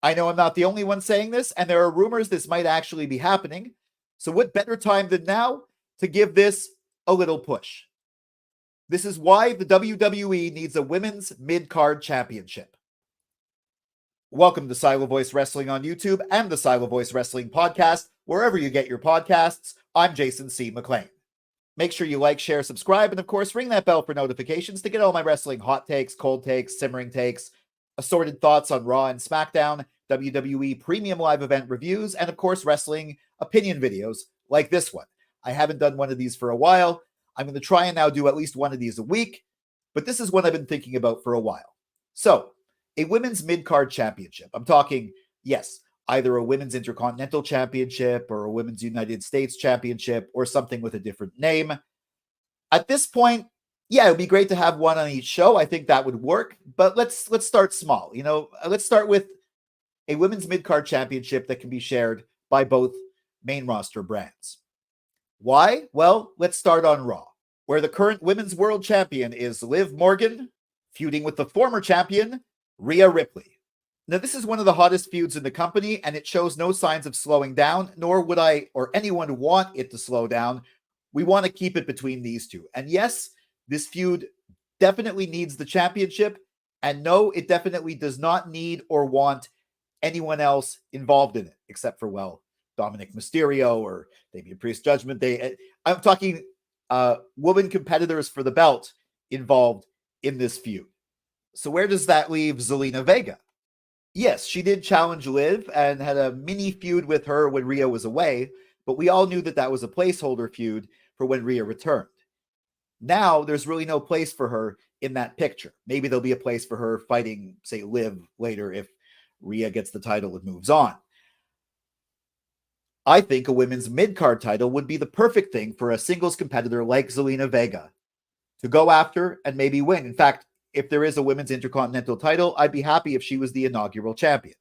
I know I'm not the only one saying this, and there are rumors this might actually be happening. So what better time than now to give this a little push? This is why the WWE needs a women's mid-card championship. Welcome to Silo Voice Wrestling on YouTube and the Silo Voice Wrestling podcast, wherever you get your podcasts. I'm Jason C. McLean. Make sure you like, share, subscribe, and of course, ring that bell for notifications to get all my wrestling hot takes, cold takes, simmering takes, assorted thoughts on RAW and Smackdown, WWE Premium Live Event reviews, and of course, wrestling opinion videos like this one. I haven't done one of these for a while. I'm going to try and now do at least one of these a week, but this is one I've been thinking about for a while. So, a women's mid-card championship. I'm talking, yes, either a women's intercontinental championship or a women's United States championship or something with a different name. At this point, yeah, it would be great to have one on each show. I think that would work, but let's start small. Let's start with a women's mid-card championship that can be shared by both main roster brands. Why? Well, let's start on Raw, where the current women's world champion is Liv Morgan, feuding with the former champion, Rhea Ripley. Now, this is one of the hottest feuds in the company, and it shows no signs of slowing down, nor would I or anyone want it to slow down. We want to keep it between these two. And yes, this feud definitely needs the championship, and no, it definitely does not need or want anyone else involved in it, except for, well, Dominic Mysterio or Damian Priest Judgment Day. I'm talking women competitors for the belt involved in this feud. So where does that leave Zelina Vega? Yes, she did challenge Liv and had a mini feud with her when Rhea was away, but we all knew that that was a placeholder feud for when Rhea returned. Now, there's really no place for her in that picture. Maybe there'll be a place for her fighting, say, Liv later if Rhea gets the title and moves on. I think a women's mid-card title would be the perfect thing for a singles competitor like Zelina Vega to go after and maybe win. In fact, if there is a women's intercontinental title, I'd be happy if she was the inaugural champion.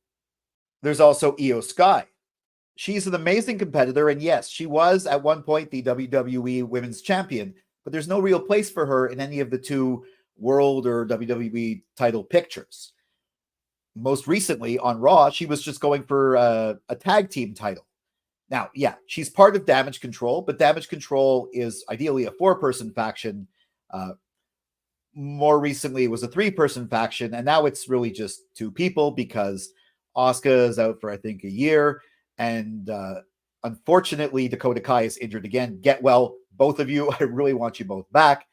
There's also Io Sky. She's an amazing competitor, and yes, she was at one point the WWE Women's Champion, but there's no real place for her in any of the two World or WWE title pictures. Most recently on Raw, she was just going for a tag team title. Now, yeah, she's part of Damage Control, but Damage Control is ideally a 4-person faction. More recently, it was a 3-person faction, and now it's really just 2 people because Asuka is out for, I think, a year, and unfortunately, Dakota Kai is injured again. Get well, both of you. I really want you both back.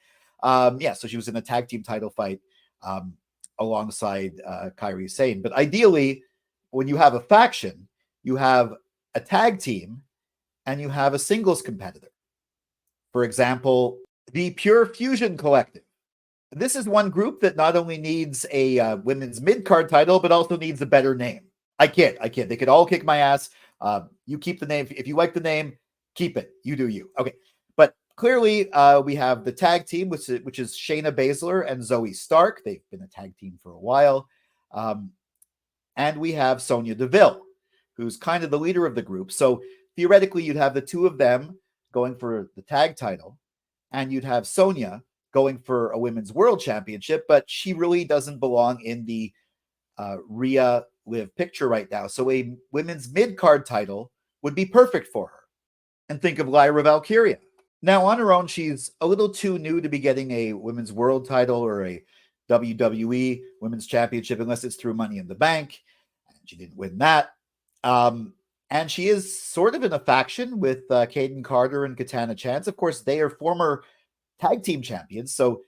So she was in a tag team title fight alongside Kairi Sane. But ideally, when you have a faction, you have a tag team and you have a singles competitor. For example, the Pure Fusion Collective. This is one group that not only needs a women's mid-card title, but also needs a better name. I can't. They could all kick my ass. You keep the name. If you like the name, keep it. You do you. Okay. But clearly, we have the tag team, which is Shayna Baszler and Zoe Stark. They've been a tag team for a while. And we have Sonya Deville, who's kind of the leader of the group. So theoretically, you'd have the two of them going for the tag title, and you'd have Sonya going for a women's world championship, but she really doesn't belong in the Rhea Liv picture right now. So a women's mid-card title would be perfect for her. And think of Lyra Valkyria. Now, on her own, she's a little too new to be getting a women's world title or a WWE women's championship unless it's through Money in the Bank. And she didn't win that. And she is sort of in a faction with Kaden Carter and Katana Chance. Of course, they are former tag team champions. So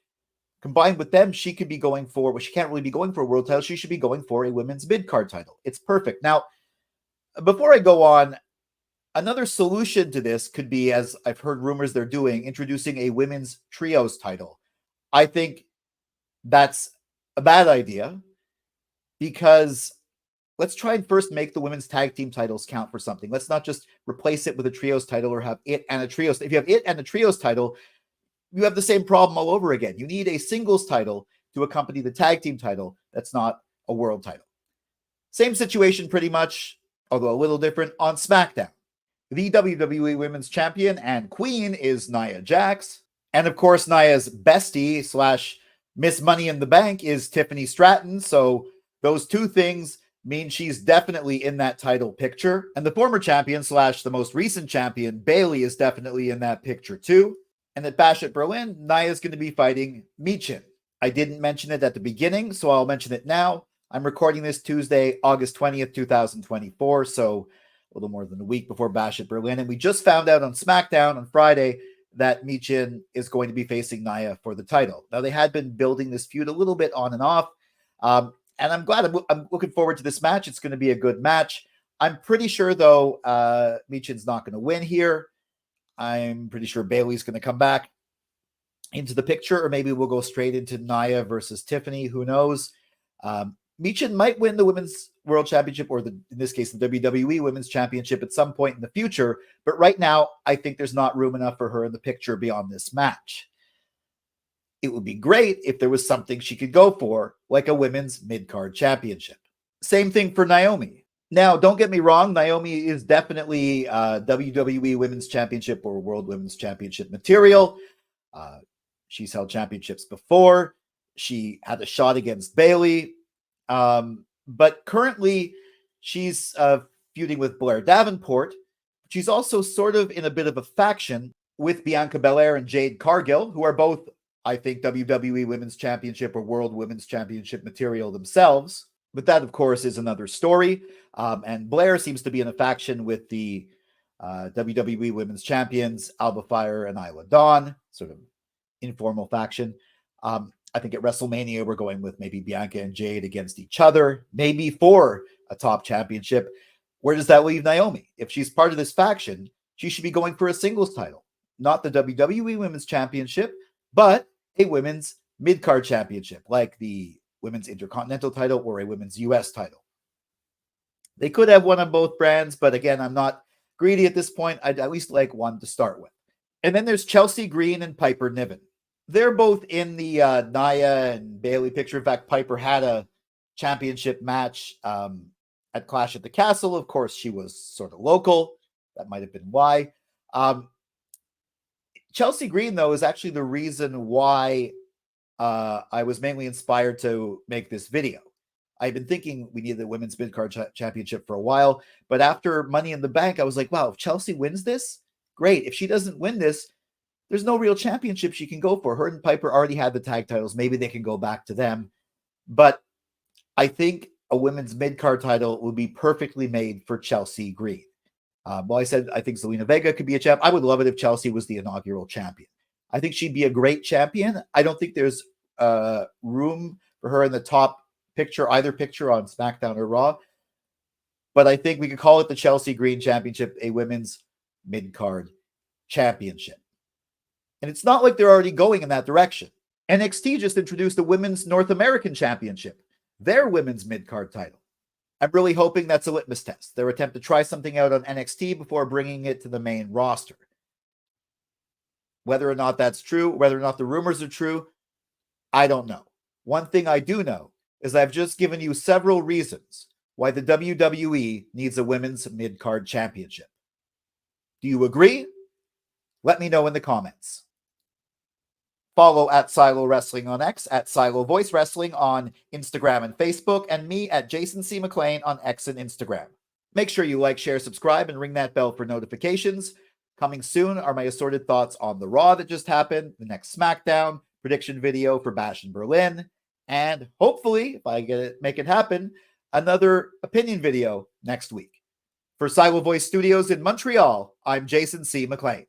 combined with them, she could be going for, well, she can't really be going for a world title. She should be going for a women's mid-card title. It's perfect. Now, before I go on, another solution to this could be, as I've heard rumors they're doing, introducing a women's trios title. I think that's a bad idea because let's try and first make the women's tag team titles count for something. Let's not just replace it with a trios title or have it and a trios. If you have it and a trios title, you have the same problem all over again. You need a singles title to accompany the tag team title that's not a world title. Same situation pretty much, although a little different, on SmackDown. The WWE Women's Champion and Queen is Nia Jax. And of course, Nia's bestie / Miss Money in the Bank is Tiffany Stratton. So those two things means she's definitely in that title picture. And the former champion / the most recent champion, Bayley, is definitely in that picture too. And at Bash at Berlin, Nia is going to be fighting Michin. I didn't mention it at the beginning, so I'll mention it now. I'm recording this Tuesday, August 20th, 2024, so a little more than a week before Bash at Berlin. And we just found out on SmackDown on Friday that Michin is going to be facing Nia for the title. Now, they had been building this feud a little bit on and off, and I'm glad. I'm looking forward to this match. It's going to be a good match. I'm pretty sure, though, Michin's not going to win here. I'm pretty sure Bayley's going to come back into the picture, or maybe we'll go straight into Nia versus Tiffany. Who knows? Michin might win the Women's World Championship, or in this case, the WWE Women's Championship at some point in the future. But right now, I think there's not room enough for her in the picture beyond this match. It would be great if there was something she could go for, like a Women's Mid-Card Championship. Same thing for Naomi. Now, don't get me wrong, Naomi is definitely WWE Women's Championship or World Women's Championship material. She's held championships before. She had a shot against Bayley. But currently, she's feuding with Blair Davenport. She's also sort of in a bit of a faction with Bianca Belair and Jade Cargill, who are both, I think, WWE Women's Championship or World Women's Championship material themselves. But that, of course, is another story. And Blair seems to be in a faction with the WWE Women's Champions, Alba Fire and Isla Dawn, sort of informal faction. I think at WrestleMania, we're going with maybe Bianca and Jade against each other, maybe for a top championship. Where does that leave Naomi? If she's part of this faction, she should be going for a singles title, not the WWE Women's Championship, but a Women's Mid-Card Championship, like the Women's Intercontinental title or a Women's US title. They could have one on both brands, but again, I'm not greedy at this point. I'd at least like one to start with. And then there's Chelsea Green and Piper Niven. They're both in the Nia and Bayley picture. In fact, Piper had a championship match at Clash at the Castle. Of course, she was sort of local. That might have been why. Chelsea Green, though, is actually the reason why I was mainly inspired to make this video. I've been thinking we need the Women's Mid-Card Championship for a while, but after Money in the Bank, I was like, wow, if Chelsea wins this, great. If she doesn't win this, there's no real championship she can go for. Her and Piper already had the tag titles. Maybe they can go back to them. But I think a women's mid-card title would be perfectly made for Chelsea Green. Well, I said I think Zelina Vega could be a champ. I would love it if Chelsea was the inaugural champion. I think she'd be a great champion. I don't think there's room for her in the top picture, either picture on SmackDown or Raw. But I think we could call it the Chelsea Green Championship, a women's mid-card championship. And it's not like they're already going in that direction. NXT just introduced a Women's North American Championship, their women's mid-card title. I'm really hoping that's a litmus test, their attempt to try something out on NXT before bringing it to the main roster. Whether or not that's true, whether or not the rumors are true, I don't know. One thing I do know is I've just given you several reasons why the WWE needs a women's mid-card championship. Do you agree? Let me know in the comments. Follow at Silo Wrestling on X, at Silo Voice Wrestling on Instagram and Facebook, and me at Jason C. McLean on X and Instagram. Make sure you like, share, subscribe, and ring that bell for notifications. Coming soon are my assorted thoughts on the Raw that just happened, the next SmackDown, prediction video for Bash in Berlin, and hopefully, if I make it happen, another opinion video next week. For Silo Voice Studios in Montreal, I'm Jason C. McLean.